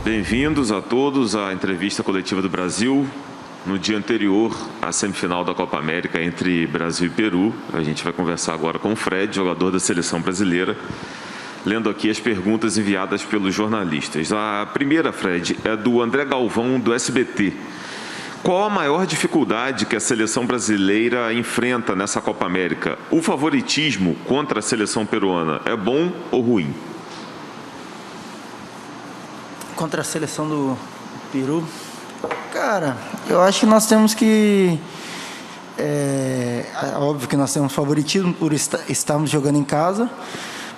Bem-vindos a todos à entrevista coletiva do Brasil. No dia anterior à semifinal da Copa América entre Brasil e Peru, a gente vai conversar agora com o Fred, jogador da seleção brasileira, lendo aqui as perguntas enviadas pelos jornalistas. A primeira, Fred, é do André Galvão, do SBT. Qual a maior dificuldade que a seleção brasileira enfrenta nessa Copa América? O favoritismo contra a seleção peruana é bom ou ruim? Contra a seleção do Peru, cara, eu acho que nós temos que... óbvio que nós temos favoritismo por estarmos jogando em casa,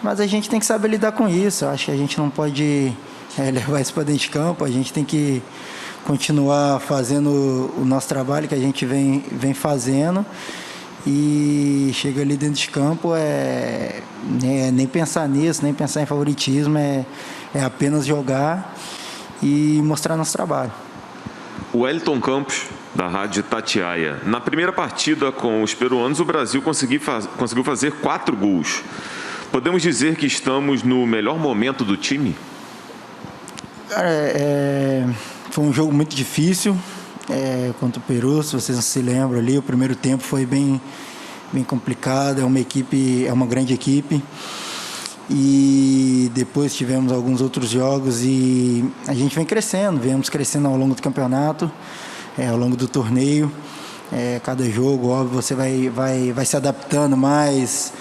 mas a gente tem que saber lidar com isso. Eu acho que a gente não pode levar isso para dentro de campo. A gente tem que continuar fazendo o nosso trabalho que a gente vem fazendo, e chega ali dentro de campo, nem pensar nisso, nem pensar em favoritismo, é apenas jogar e mostrar nosso trabalho. O Wellington Campos, da Rádio Itatiaia. Na primeira partida com os peruanos, o Brasil conseguiu fazer 4 gols. Podemos dizer que estamos no melhor momento do time? Cara, foi um jogo muito difícil contra o Peru, se vocês não se lembram ali. O primeiro tempo foi bem complicado, é uma grande equipe. E depois tivemos alguns outros jogos e a gente viemos crescendo ao longo do campeonato, ao longo do torneio. Cada jogo, óbvio, você vai se adaptando mais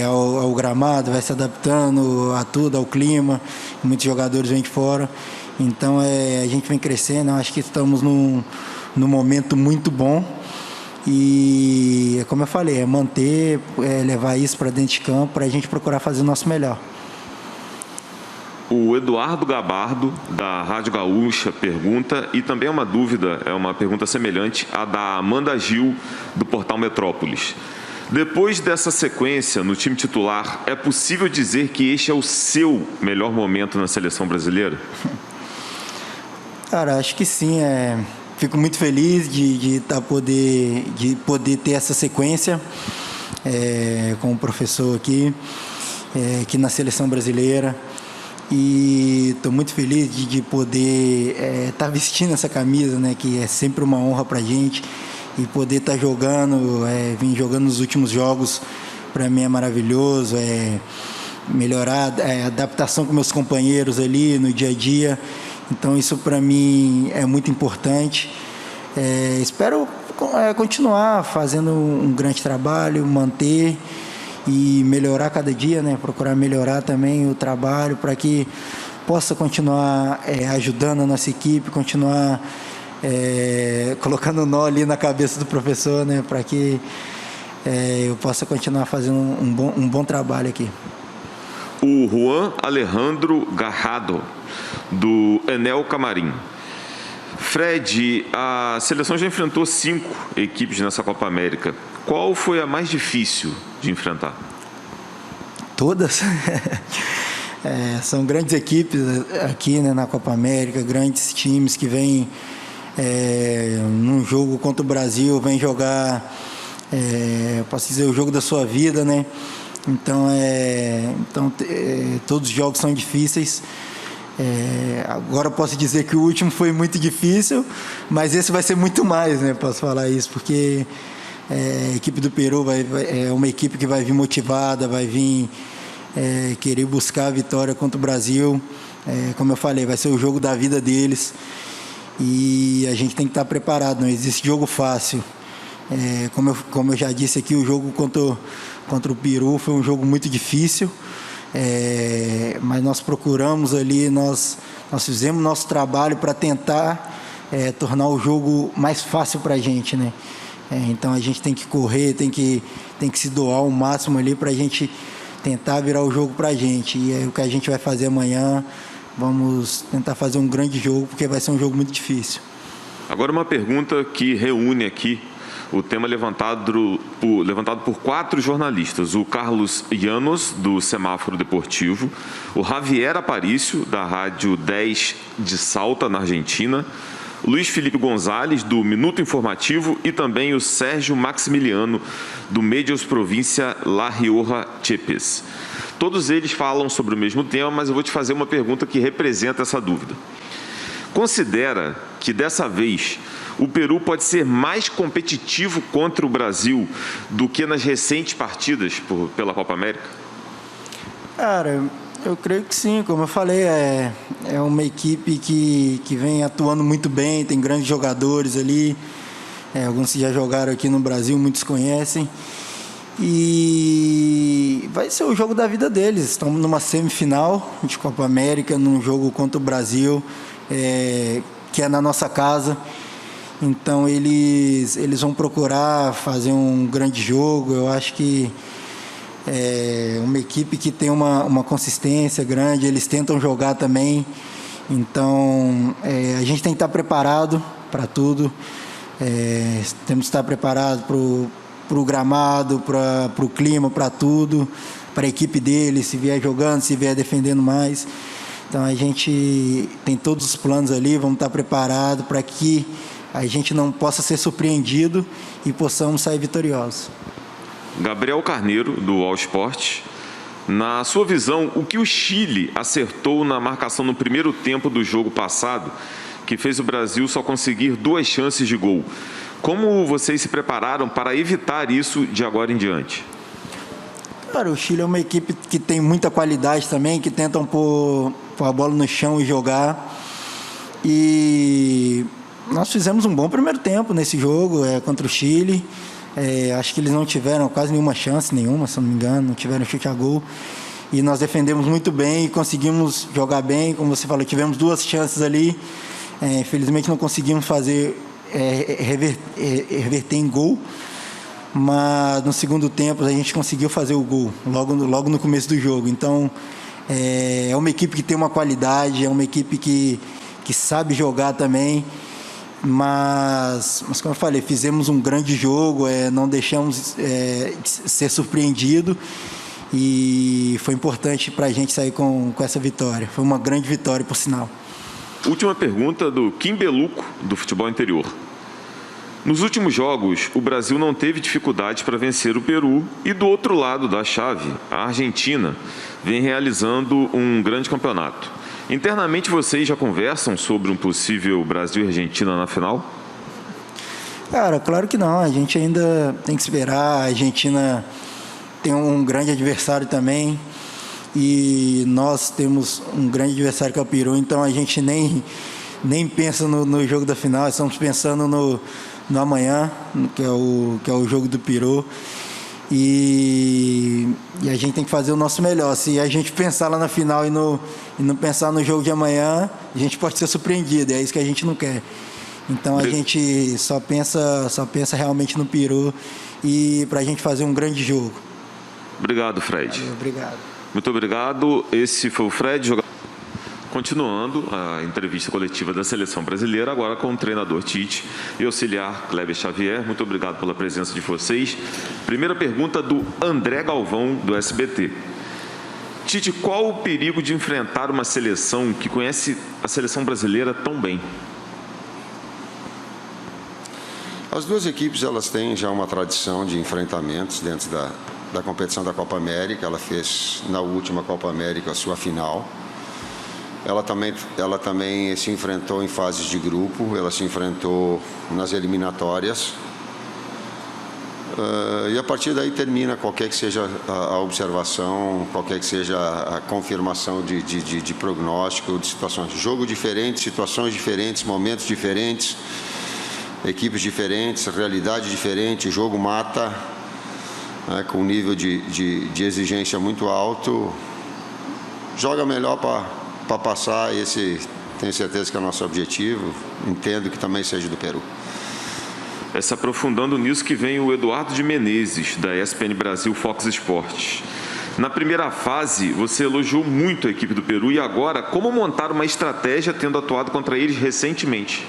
ao gramado, vai se adaptando a tudo, ao clima. Muitos jogadores vêm de fora. Então a gente vem crescendo. Eu acho que estamos num momento muito bom. E, como eu falei, manter, levar isso para dentro de campo, para a gente procurar fazer o nosso melhor. O Eduardo Gabardo, da Rádio Gaúcha, pergunta, e também é uma dúvida, é uma pergunta semelhante à da Amanda Gil, do Portal Metrópolis. Depois dessa sequência no time titular, é possível dizer que este é o seu melhor momento na seleção brasileira? Cara, acho que sim. Fico muito feliz de poder ter essa sequência com o professor aqui na seleção brasileira. E estou muito feliz de poder estar vestindo essa camisa, né, que é sempre uma honra para a gente. E poder estar jogando, vim jogando nos últimos jogos, para mim é maravilhoso. Melhorar a adaptação com meus companheiros ali no dia a dia. Então isso para mim é muito importante. Espero continuar fazendo um grande trabalho, manter e melhorar cada dia, né? Procurar melhorar também o trabalho para que possa continuar ajudando a nossa equipe, continuar colocando nó ali na cabeça do professor, né? Para que eu possa continuar fazendo um bom trabalho aqui. O Juan Alejandro Garrado, do Enel Camarim. Fred, a seleção já enfrentou 5 equipes nessa Copa América. Qual foi a mais difícil de enfrentar? Todas. São grandes equipes aqui, né, na Copa América, grandes times que vêm num jogo contra o Brasil, vêm jogar, posso dizer, o jogo da sua vida, né? Então todos os jogos são difíceis. Agora eu posso dizer que o último foi muito difícil, mas esse vai ser muito mais, né? Posso falar isso, porque a equipe do Peru é uma equipe que vai vir motivada, vai vir querer buscar a vitória contra o Brasil. Como eu falei, vai ser o jogo da vida deles e a gente tem que estar preparado, não existe jogo fácil. Como eu já disse aqui, o jogo contra o Peru foi um jogo muito difícil. Mas nós procuramos ali, nós fizemos nosso trabalho para tentar tornar o jogo mais fácil para a gente, né? Então a gente tem que correr, tem que se doar ao máximo ali para a gente tentar virar o jogo para a gente. E é o que a gente vai fazer amanhã. Vamos tentar fazer um grande jogo, porque vai ser um jogo muito difícil. Agora uma pergunta que reúne aqui o tema levantado por 4 jornalistas: o Carlos Llanos, do Semáforo Deportivo, o Javier Aparício, da Rádio 10 de Salta, na Argentina, Luiz Felipe Gonzalez, do Minuto Informativo, e também o Sérgio Maximiliano, do Medios Província La Rioja Chepes. Todos eles falam sobre o mesmo tema, mas eu vou te fazer uma pergunta que representa essa dúvida. Considera que, dessa vez, o Peru pode ser mais competitivo contra o Brasil do que nas recentes partidas pela Copa América? Cara, eu creio que sim. Como eu falei, é uma equipe que vem atuando muito bem, tem grandes jogadores ali. Alguns que já jogaram aqui no Brasil, muitos conhecem. E vai ser o jogo da vida deles. Estamos numa semifinal de Copa América, num jogo contra o Brasil, que é na nossa casa. Então eles vão procurar fazer um grande jogo. Eu acho que é uma equipe que tem uma consistência grande, eles tentam jogar também. Então a gente tem que estar preparado para tudo. Temos que estar preparado para o gramado, para o clima, para tudo, para a equipe dele, se vier jogando, se vier defendendo mais. Então a gente tem todos os planos ali, vamos estar preparados para que a gente não possa ser surpreendido e possamos sair vitoriosos. Gabriel Carneiro, do All Sport. Na sua visão, o que o Chile acertou na marcação no primeiro tempo do jogo passado, que fez o Brasil só conseguir 2 chances de gol? Como vocês se prepararam para evitar isso de agora em diante? Cara, o Chile é uma equipe que tem muita qualidade também, que tentam pôr a bola no chão e jogar. E nós fizemos um bom primeiro tempo nesse jogo contra o Chile. Acho que eles não tiveram quase nenhuma chance, nenhuma, se não me engano, não tiveram chute a gol. E nós defendemos muito bem e conseguimos jogar bem. Como você falou, tivemos 2 chances ali. Infelizmente não conseguimos reverter em gol. Mas no segundo tempo a gente conseguiu fazer o gol, logo no começo do jogo. Então é uma equipe que tem uma qualidade, é uma equipe que sabe jogar também. Mas como eu falei, fizemos um grande jogo, não deixamos ser surpreendido, e foi importante para a gente sair com essa vitória. Foi uma grande vitória, por sinal. Última pergunta do Kim Beluco, do Futebol Interior. Nos últimos jogos, o Brasil não teve dificuldades para vencer o Peru, e do outro lado da chave, a Argentina vem realizando um grande campeonato. Internamente, vocês já conversam sobre um possível Brasil e Argentina na final? Cara, claro que não. A gente ainda tem que esperar. A Argentina tem um grande adversário também. E nós temos um grande adversário que é o Peru. Então a gente nem pensa no jogo da final. Estamos pensando no amanhã, que é o jogo do Peru. E a gente tem que fazer o nosso melhor. Se a gente pensar lá na final e não pensar no jogo de amanhã, a gente pode ser surpreendido. É isso que a gente não quer. Então a gente só pensa realmente no Peru, e para a gente fazer um grande jogo. Obrigado, Fred. Valeu, obrigado. Muito obrigado. Esse foi o Fred, jogador. Continuando a entrevista coletiva da Seleção Brasileira, agora com o treinador Tite e auxiliar Kleber Xavier. Muito obrigado pela presença de vocês. Primeira pergunta do André Galvão, do SBT. Tite, qual o perigo de enfrentar uma seleção que conhece a Seleção Brasileira tão bem? As duas equipes, elas têm já uma tradição de enfrentamentos dentro da competição da Copa América. Ela fez na última Copa América a sua final. Ela também se enfrentou em fases de grupo, ela se enfrentou nas eliminatórias. E a partir daí termina qualquer que seja a observação, qualquer que seja a confirmação de prognóstico, de situações. Jogo diferente, situações diferentes, momentos diferentes, equipes diferentes, realidade diferente, jogo mata, né, com um nível de exigência muito alto. Joga melhor para passar, esse tenho certeza que é o nosso objetivo, entendo que também seja do Peru. Se aprofundando nisso, que vem o Eduardo de Menezes, da ESPN Brasil Fox Sports. Na primeira fase, você elogiou muito a equipe do Peru, e agora, como montar uma estratégia tendo atuado contra eles recentemente?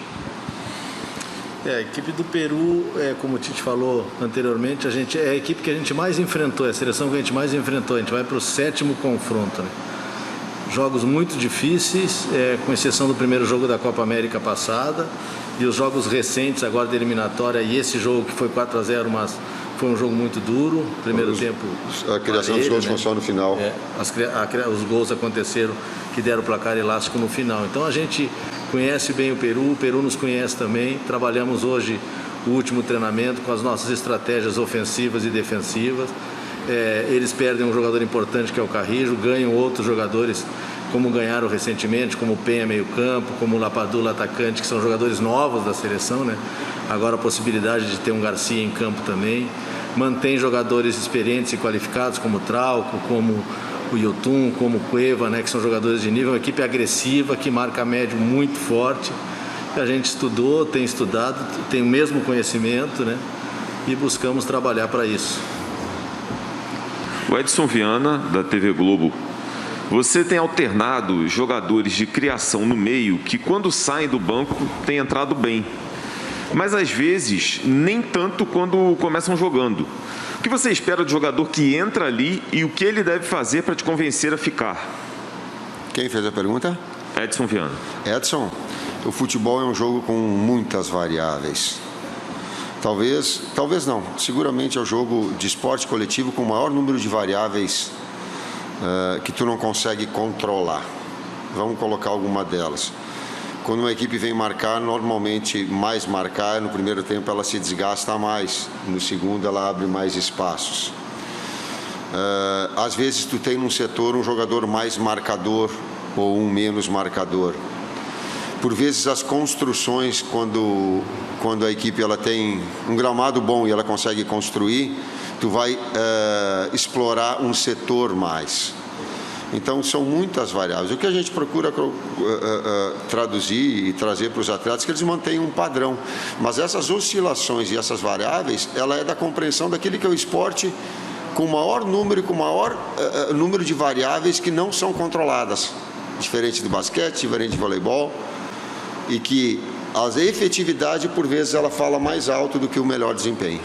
A equipe do Peru, como o Tite falou anteriormente, é a equipe que a gente mais enfrentou, é a seleção que a gente mais enfrentou. A gente vai para o 7º confronto, né? Jogos muito difíceis, com exceção do primeiro jogo da Copa América passada, e os jogos recentes agora da eliminatória, e esse jogo que foi 4-0, mas foi um jogo muito duro, primeiro tempo... A criação dos gols foi só no final. Os gols aconteceram que deram o placar elástico no final. Então a gente conhece bem o Peru nos conhece também. Trabalhamos hoje o último treinamento com as nossas estratégias ofensivas e defensivas. Eles perdem um jogador importante que é o Carrijo, ganham outros jogadores como ganharam recentemente, como o Penha meio campo, como o Lapadula atacante, que são jogadores novos da seleção, né? Agora a possibilidade de ter um Garcia em campo também. Mantém jogadores experientes e qualificados como o Trauco, como o Yotun, como o Cueva, né? Que são jogadores de nível, uma equipe agressiva que marca médio muito forte. A gente estudou, tem estudado, tem o mesmo conhecimento, né? E buscamos trabalhar para isso. O Edson Viana, da TV Globo. Você tem alternado jogadores de criação no meio que, quando saem do banco, têm entrado bem. Mas, às vezes, nem tanto quando começam jogando. O que você espera do jogador que entra ali e o que ele deve fazer para te convencer a ficar? Quem fez a pergunta? Edson Viana. Edson, o futebol é um jogo com muitas variáveis. Talvez não. Seguramente é o jogo de esporte coletivo com o maior número de variáveis que tu não consegue controlar. Vamos colocar alguma delas. Quando uma equipe vem marcar, normalmente mais marcar, no primeiro tempo ela se desgasta mais, no segundo ela abre mais espaços. Às vezes tu tem num setor um jogador mais marcador ou um menos marcador. Por vezes as construções, quando a equipe ela tem um gramado bom e ela consegue construir, tu vai explorar um setor mais. Então, são muitas variáveis. O que a gente procura traduzir e trazer para os atletas é que eles mantenham um padrão. Mas essas oscilações e essas variáveis, ela é da compreensão daquele que é o esporte com maior número de variáveis que não são controladas. Diferente do basquete, diferente de voleibol. E que a efetividade, por vezes, ela fala mais alto do que o melhor desempenho.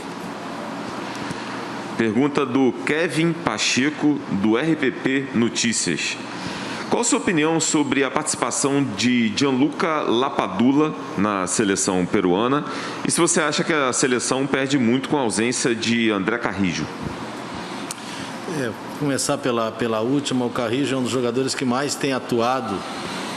Pergunta do Kevin Pacheco, do RPP Notícias. Qual a sua opinião sobre a participação de Gianluca Lapadula na seleção peruana? E se você acha que a seleção perde muito com a ausência de André Carrijo? Começar pela última, o Carrijo é um dos jogadores que mais tem atuado,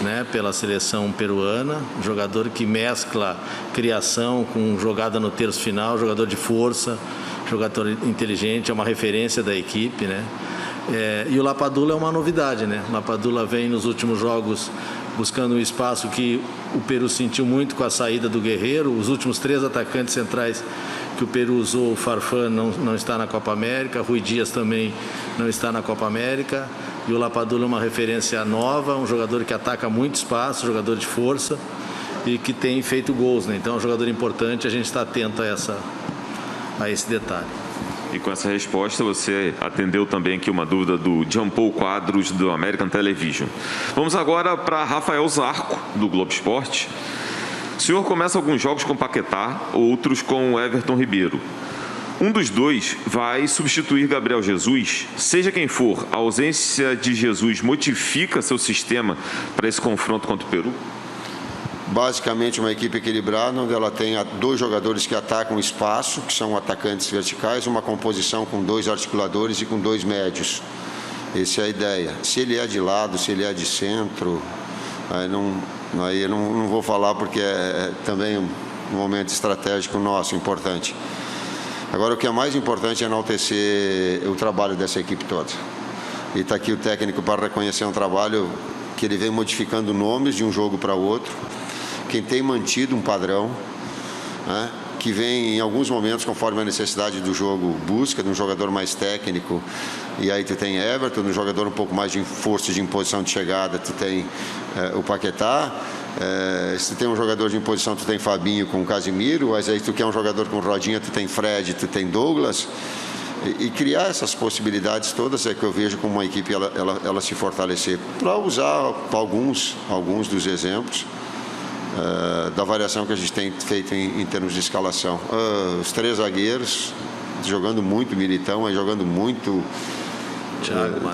né, pela seleção peruana, um jogador que mescla criação com jogada no terço final, jogador de força, jogador inteligente, é uma referência da equipe, né? E o Lapadula é uma novidade, né? O Lapadula vem nos últimos jogos buscando um espaço que o Peru sentiu muito com a saída do Guerreiro. Os últimos 3 atacantes centrais que o Peru usou, o Farfán não está na Copa América, Rui Dias também não está na Copa América. E o Lapadula é uma referência nova, um jogador que ataca muito espaço, jogador de força e que tem feito gols, né? Então é um jogador importante, a gente está atento a esse detalhe. E com essa resposta você atendeu também aqui uma dúvida do Jean Paul Quadros, do American Television. Vamos agora para Rafael Zarco, do Globo Esporte. O senhor começa alguns jogos com Paquetá, outros com Everton Ribeiro. Um dos dois vai substituir Gabriel Jesus. Seja quem for, a ausência de Jesus modifica seu sistema para esse confronto contra o Peru? Basicamente uma equipe equilibrada, onde ela tem 2 jogadores que atacam o espaço, que são atacantes verticais, uma composição com 2 articuladores e com 2 médios. Essa é a ideia. Se ele é de lado, se ele é de centro, aí eu não vou falar porque é também um momento estratégico nosso, importante. Agora, o que é mais importante é enaltecer o trabalho dessa equipe toda. E está aqui o técnico para reconhecer um trabalho que ele vem modificando nomes de um jogo para outro, quem tem mantido um padrão, né, que vem em alguns momentos, conforme a necessidade do jogo, busca de um jogador mais técnico, e aí tu tem Everton, um jogador um pouco mais de força de imposição de chegada, tu tem o Paquetá, se tu tem um jogador de imposição, tu tem Fabinho com o Casimiro, mas aí tu quer um jogador com Rodinha, tu tem Fred, tu tem Douglas, e criar essas possibilidades todas é que eu vejo como uma equipe ela se fortalecer. Para usar alguns dos exemplos da variação que a gente tem feito em termos de escalação. Os 3 zagueiros jogando muito, Militão jogando muito,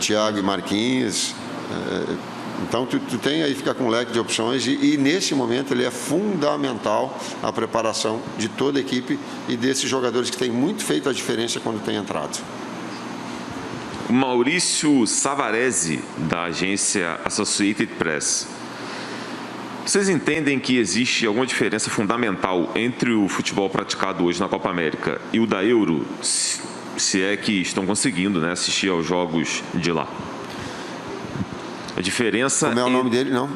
Thiago e Marquinhos. Então, tu tem aí, fica com um leque de opções e nesse momento ele é fundamental a preparação de toda a equipe e desses jogadores que têm muito feito a diferença quando tem entrado. Maurício Savarese, da agência Associated Press. Vocês entendem que existe alguma diferença fundamental entre o futebol praticado hoje na Copa América e o da Euro, se é que estão conseguindo, né, assistir aos jogos de lá? A diferença... Como é o nome dele, não?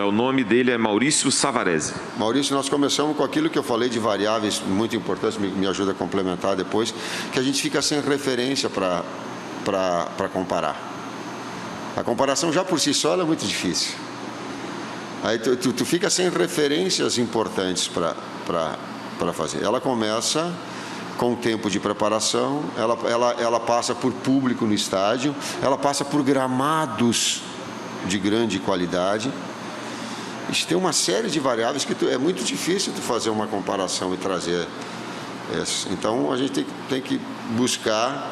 O nome dele é Maurício Savarese. Maurício, nós começamos com aquilo que eu falei de variáveis muito importantes, me ajuda a complementar depois, que a gente fica sem referência para comparar. A comparação já por si só ela é muito difícil. Aí tu fica sem referências importantes para fazer. Ela começa com o tempo de preparação, ela passa por público no estádio, ela passa por gramados de grande qualidade. Isso tem uma série de variáveis que é muito difícil tu fazer uma comparação e trazer essas. Então a gente tem que buscar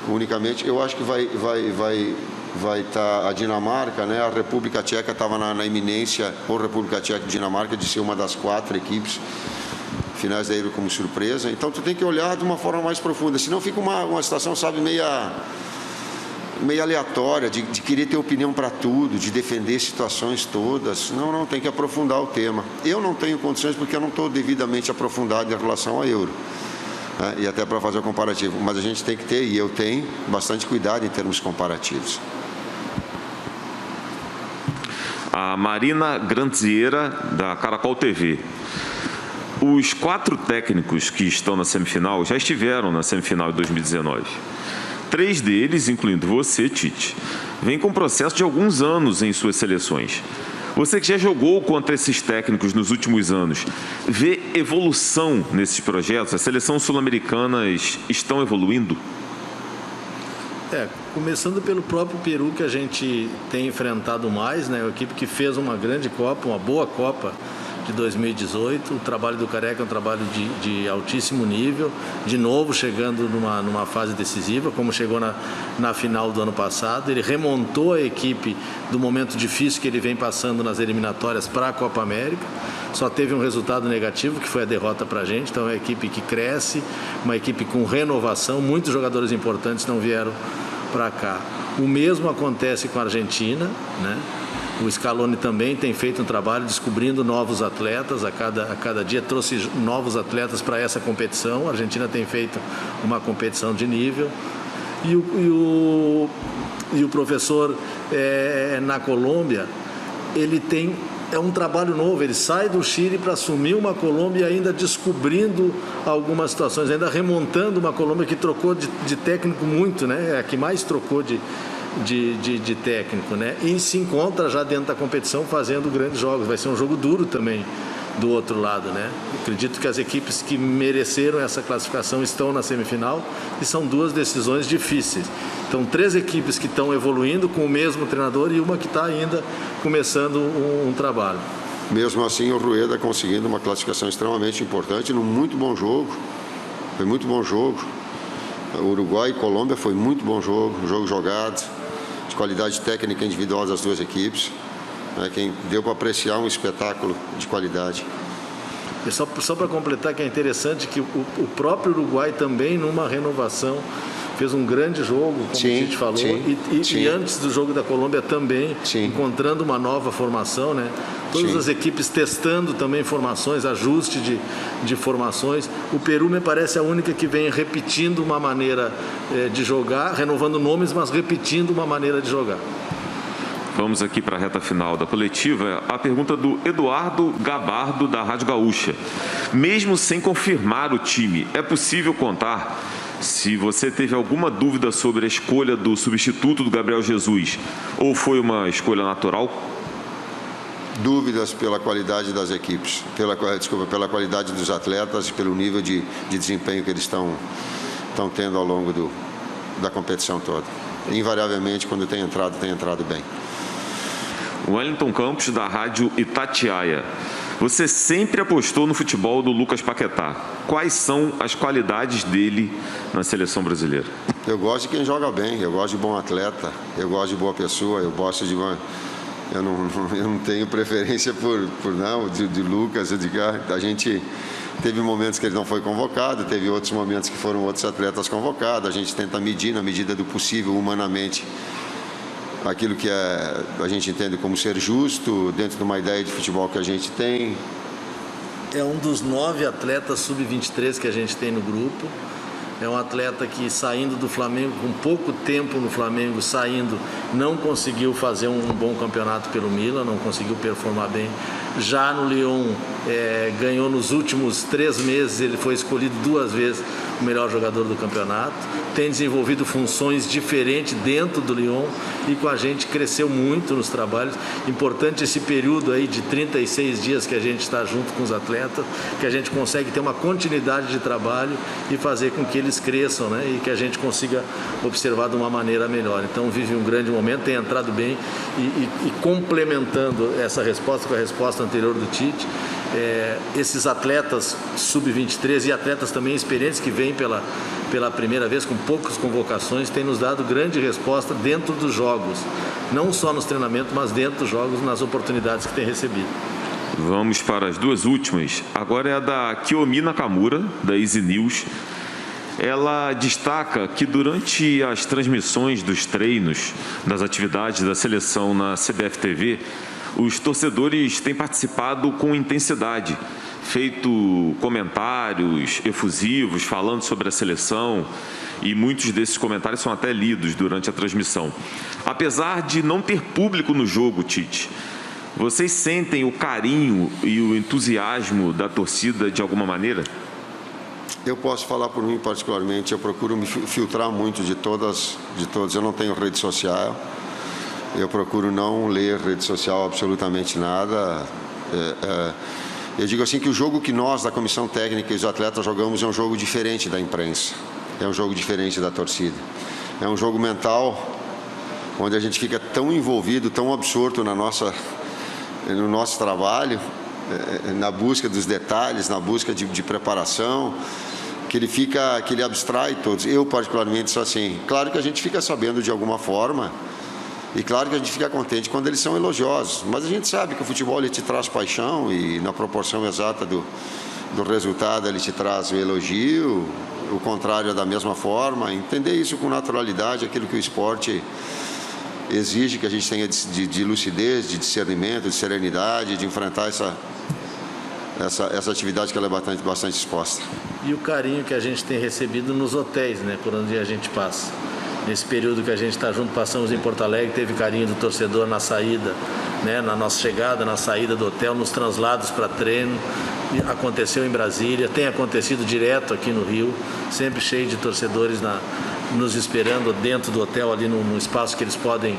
unicamente. Eu acho que vai estar a Dinamarca, né? A República Tcheca estava na iminência, ou República Tcheca e Dinamarca, de ser uma das 4 equipes finais da Euro como surpresa. Então tu tem que olhar de uma forma mais profunda, senão fica uma situação, sabe, meio aleatória, de querer ter opinião para tudo, de defender situações todas. Não, tem que aprofundar o tema. Eu não tenho condições porque eu não estou devidamente aprofundado em relação à Euro, né? E até para fazer o comparativo. Mas a gente tem que ter, e eu tenho, bastante cuidado em termos comparativos. A Marina Granziera, da Caracol TV. Os 4 técnicos que estão na semifinal já estiveram na semifinal de 2019. 3 deles, incluindo você, Tite, vêm com um processo de alguns anos em suas seleções. Você que já jogou contra esses técnicos nos últimos anos, vê evolução nesses projetos? As seleções sul-americanas estão evoluindo? Começando pelo próprio Peru, que a gente tem enfrentado mais, né? A equipe que fez uma grande Copa, uma boa Copa de 2018. O trabalho do Careca é um trabalho de altíssimo nível, de novo chegando numa fase decisiva, como chegou na final do ano passado. Ele remontou a equipe do momento difícil que ele vem passando nas eliminatórias para a Copa América. Só teve um resultado negativo, que foi a derrota para a gente. Então é uma equipe que cresce, uma equipe com renovação. Muitos jogadores importantes não vieram para cá. O mesmo acontece com a Argentina, né? O Scaloni também tem feito um trabalho descobrindo novos atletas, a cada dia trouxe novos atletas para essa competição. A Argentina tem feito uma competição de nível. E o professor na Colômbia, ele tem um trabalho novo, ele sai do Chile para assumir uma Colômbia ainda descobrindo algumas situações, ainda remontando uma Colômbia que trocou de técnico muito, né? É a que mais trocou de técnico, né? E se encontra já dentro da competição fazendo grandes jogos. Vai ser um jogo duro também do outro lado, né? Acredito que as equipes que mereceram essa classificação estão na semifinal e são 2 decisões difíceis. Então 3 equipes que estão evoluindo com o mesmo treinador e uma que está ainda começando um trabalho. Mesmo assim, o Rueda conseguindo uma classificação extremamente importante, num muito bom jogo. Foi muito bom jogo. Uruguai e Colômbia foi muito bom jogo, jogo jogado, de qualidade técnica individual das 2 equipes, né? Quem deu para apreciar um espetáculo de qualidade. E só para completar, que é interessante que o próprio Uruguai também, numa renovação, fez um grande jogo, como a gente falou, e antes do jogo da Colômbia também, encontrando uma nova formação, né? Todas as equipes testando também formações, ajuste de formações. O Peru me parece a única que vem repetindo uma maneira de jogar, renovando nomes, mas repetindo uma maneira de jogar. Vamos aqui para a reta final da coletiva. A pergunta do Eduardo Gabardo, da Rádio Gaúcha. Mesmo sem confirmar o time, é possível contar se você teve alguma dúvida sobre a escolha do substituto do Gabriel Jesus, ou foi uma escolha natural? Dúvidas pela qualidade das equipes, pela qualidade dos atletas e pelo nível de desempenho que eles estão tendo ao longo da competição toda. Invariavelmente, quando tem entrado bem. Wellington Campos, da Rádio Itatiaia. Você sempre apostou no futebol do Lucas Paquetá. Quais são as qualidades dele na seleção brasileira? Eu gosto de quem joga bem, eu gosto de bom atleta, eu gosto de boa pessoa, eu gosto Eu não tenho preferência de Lucas, Edgar. A gente teve momentos que ele não foi convocado, teve outros momentos que foram outros atletas convocados. A gente tenta medir, na medida do possível, humanamente, aquilo que a gente entende como ser justo, dentro de uma ideia de futebol que a gente tem. É um dos 9 atletas sub-23 que a gente tem no grupo. É um atleta que, saindo do Flamengo, com pouco tempo no Flamengo, não conseguiu fazer um bom campeonato pelo Milan, não conseguiu performar bem. Já no Lyon, ganhou nos últimos 3 meses, ele foi escolhido 2 vezes o melhor jogador do campeonato. Tem desenvolvido funções diferentes dentro do Lyon e com a gente cresceu muito nos trabalhos. Importante esse período aí de 36 dias que a gente está junto com os atletas, que a gente consegue ter uma continuidade de trabalho e fazer com que eles cresçam, né? E que a gente consiga observar de uma maneira melhor. Então vive um grande momento, tem entrado bem e complementando essa resposta com a resposta anterior do Tite, esses atletas sub-23 e atletas também experientes que vêm pela primeira vez com poucas convocações têm nos dado grande resposta dentro dos jogos, não só nos treinamentos, mas dentro dos jogos, nas oportunidades que têm recebido. Vamos para as 2 últimas. Agora é a da Kiyomi Nakamura, da Easy News. Ela destaca que durante as transmissões dos treinos, das atividades da seleção na CBF TV, os torcedores têm participado com intensidade, feito comentários efusivos, falando sobre a seleção, e muitos desses comentários são até lidos durante a transmissão. Apesar de não ter público no jogo, Tite, vocês sentem o carinho e o entusiasmo da torcida de alguma maneira? Eu posso falar por mim particularmente, eu procuro me filtrar muito de todos. Eu não tenho rede social, eu procuro não ler rede social absolutamente nada. Eu digo assim que o jogo que nós, da comissão técnica e os atletas jogamos, é um jogo diferente da imprensa, é um jogo diferente da torcida. É um jogo mental, onde a gente fica tão envolvido, tão absorto no nosso trabalho, na busca dos detalhes, na busca de preparação, que ele abstrai todos. Eu, particularmente, sou assim. Claro que a gente fica sabendo de alguma forma, e claro que a gente fica contente quando eles são elogiosos, mas a gente sabe que o futebol ele te traz paixão e na proporção exata do resultado ele te traz o elogio, o contrário é da mesma forma. Entender isso com naturalidade, aquilo que o esporte exige que a gente tenha de lucidez, de discernimento, de serenidade, de enfrentar essa atividade que ela é bastante exposta. E o carinho que a gente tem recebido nos hotéis, né, por onde a gente passa. Nesse período que a gente está junto, passamos em Porto Alegre, teve carinho do torcedor na saída, né, na nossa chegada, na saída do hotel, nos translados para treino. Aconteceu em Brasília, tem acontecido direto aqui no Rio, sempre cheio de torcedores nos esperando dentro do hotel, ali no espaço que eles podem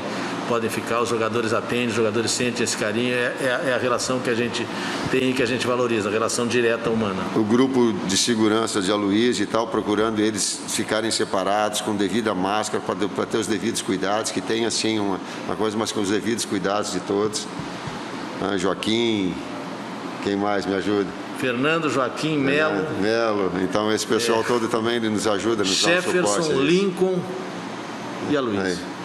ficar. Os jogadores atendem, os jogadores sentem esse carinho. É a relação que a gente tem e que a gente valoriza, a relação direta humana. O grupo de segurança de Aloysio e tal, procurando eles ficarem separados com devida máscara, para ter os devidos cuidados, que tem assim uma coisa, mas com os devidos cuidados de todos. Joaquim, quem mais me ajuda? Fernando, Joaquim, Melo. Então esse pessoal todo também nos ajuda, nos dá suporte. Jefferson, Lincoln e Aloysio.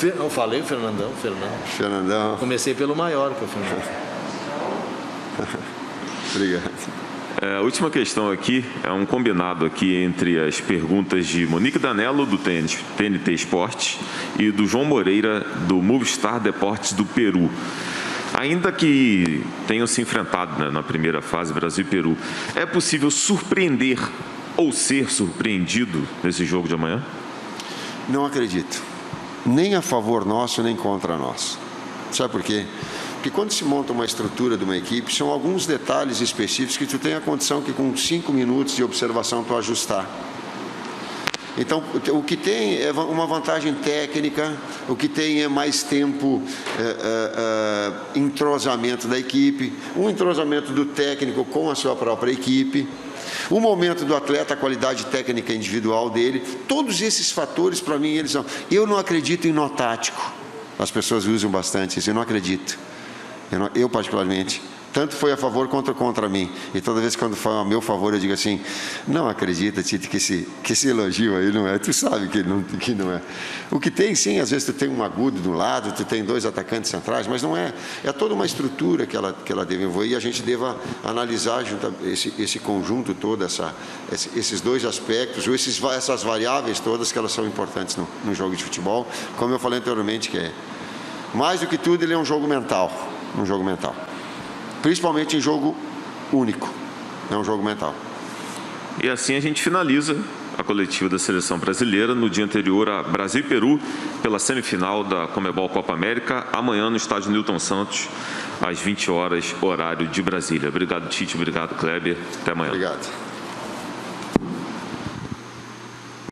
Eu falei o Fernandão. Comecei pelo maior, que é o Fernando. Obrigado. A última questão aqui é um combinado aqui entre as perguntas de Monique Danello, do TNT Esportes, e do João Moreira, do Movistar Deportes do Peru. Ainda que tenham se enfrentado, né, na primeira fase, Brasil e Peru, é possível surpreender ou ser surpreendido nesse jogo de amanhã? Não acredito. Nem a favor nosso, nem contra nós. Sabe por quê? Porque quando se monta uma estrutura de uma equipe, são alguns detalhes específicos que tu tem a condição que com 5 minutos de observação tu ajustar. Então, o que tem é uma vantagem técnica, o que tem é mais tempo, entrosamento da equipe, um entrosamento do técnico com a sua própria equipe, o momento do atleta, a qualidade técnica individual dele, todos esses fatores, para mim, eles são... Eu não acredito em nó tático. As pessoas usam bastante isso, eu não acredito. Eu particularmente, tanto foi a favor quanto contra mim. E toda vez quando foi a meu favor, eu digo assim, não acredita, Tite, que esse elogio aí não é, tu sabe que não é. O que tem, sim, às vezes tu tem um agudo do lado, tu tem 2 atacantes centrais, mas não é. É toda uma estrutura que ela deve envolver e a gente deva analisar junto esse conjunto todo, esses 2 aspectos, ou essas variáveis todas que elas são importantes no jogo de futebol. Como eu falei anteriormente, que é mais do que tudo, ele é um jogo mental. Um jogo mental. Principalmente em jogo único. É um jogo mental. E assim a gente finaliza a coletiva da Seleção Brasileira no dia anterior a Brasil e Peru pela semifinal da Conmebol Copa América, amanhã no estádio Newton Santos, às 20 horas, horário de Brasília. Obrigado, Tite. Obrigado, Kleber. Até amanhã. Obrigado.